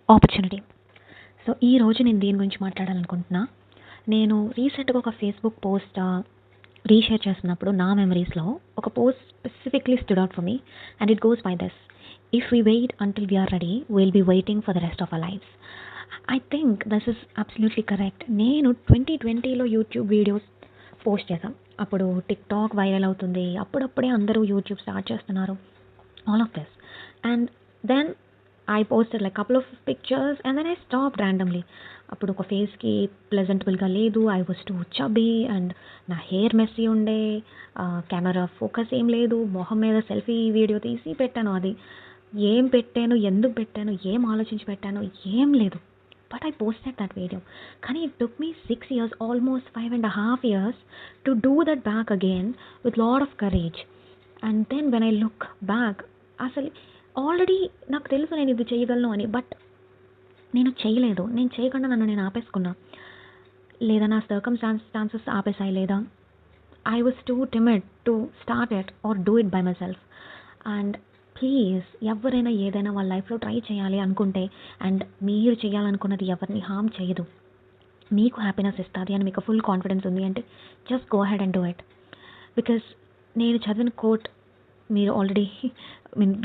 Opportunity. So, ఈరోజు నేను దేని గురించి మాట్లాడాలనుకుంటున్నా, నేను రీసెంట్‌గా ఒక ఫేస్‌బుక్ పోస్ట్ రీషేర్ చేస్తున్నప్పుడు నా మెమరీస్‌లో ఒక post specifically stood out for me and it goes by this: if we wait until we are ready will be waiting for the rest of our lives. I think this is absolutely correct. నేను 2020లో YouTube videos post చేశాను. అప్పుడు TikTok viral అవుతుంది. అప్పుడప్పుడే అందరూ YouTube start చేస్తున్నారు. All of this. And then I posted like couple of pictures and then I stopped randomly. అప్పుడు ఒక ఫేస్‌కి ప్లెజెంటబుల్‌గా లేదు. I was two chubby and నా హెయిర్ మెస్సీ ఉండే. కెమెరా ఫోకస్ ఏం లేదు. మొహం మీద సెల్ఫీ వీడియో తీసి పెట్టాను. అది ఏం పెట్టాను, ఎందుకు పెట్టాను, ఏం ఆలోచించి పెట్టానో ఏం లేదు. But I posted that video. కానీ it took me 6 years, almost 5.5 years to do that back again with lot of courage. And then when I look back, అసలు ఆల్రెడీ నాకు తెలుసు నేను ఇది చేయగలను అని. బట్ నేను చేయలేదు. నేను చేయకుండా నన్ను నేను ఆపేసుకున్నా. లేదా నా సర్కమ్స్టాన్సెస్ ఆపేసాయి. లేదా I was two timid to start it or do it by my self. And please, ఎవరైనా ఏదైనా వాళ్ళ లైఫ్లో ట్రై చేయాలి అనుకుంటే, అండ్ మీరు చేయాలనుకున్నది ఎవరిని హామ్ చేయదు, మీకు హ్యాపీనెస్ ఇస్తుంది అని మీకు ఫుల్ కాన్ఫిడెన్స్ ఉంది అంటే just go head and do it. Because నేను చదివిన కోట్ మీరు ఆల్రెడీ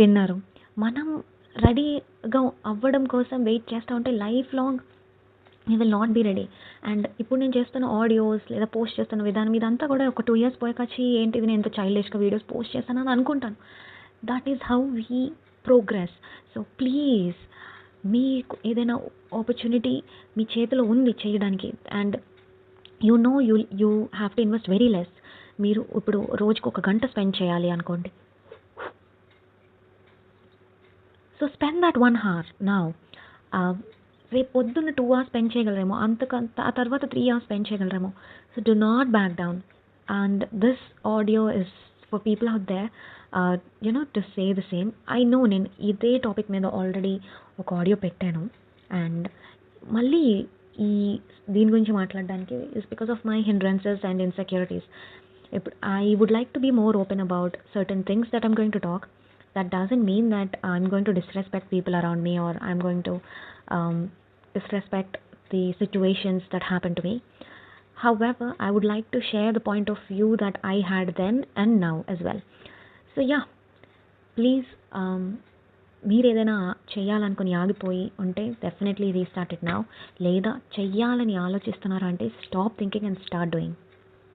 విన్నారు. మనం రెడీగా అవ్వడం కోసం వెయిట్ చేస్తూ ఉంటే life long you will not be ready. And ఇప్పుడు నేను చేస్తున్న ఆడియోస్ లేదా పోస్ట్ చేస్తున్న విధానం ఇదంతా కూడా ఒక 2 ఇయర్స్ పోయాక ఏంటిది నేను ఎంత చైల్డిష్గా వీడియోస్ పోస్ట్ చేస్తాను అని అనుకుంటాను. That is how we progress. So please, మీకు ఏదైనా ఆపర్చునిటీ మీ చేతిలో ఉంది చేయడానికి and you have to invest very less. మీరు ఇప్పుడు రోజుకు 1 గంట స్పెండ్ చేయాలి అనుకోండి. So spend that 1 hour now. రేపు పొద్దున్న 2 hours స్పెండ్ చేయగలరేమో, ఆ తర్వాత 3 hours స్పెండ్ చేయగలరేమో. So do not back down. And this audio is for people out there to say the same. I know నేను ఇదే టాపిక్ మీద ఆల్రెడీ ఒక ఆడియో పెట్టాను. అండ్ మళ్ళీ ఈ దీని గురించి మాట్లాడడానికి is because of my hindrances and insecurities. ఇప్పుడు I would like to be more open about certain things that I'm going to talk. That doesn't mean that I'm going to disrespect people around me or I'm going to disrespect the situations that happened to me. However, I would like to share the point of view that I had then and now as well. So yeah, please, మీరు ఏదైనా చేయాలనుకుని ఆగిపోయి ఉంటే definitely restart it now. లేదా చెయ్యాలని ఆలోచిస్తున్నారా అంటే stop thinking and start doing.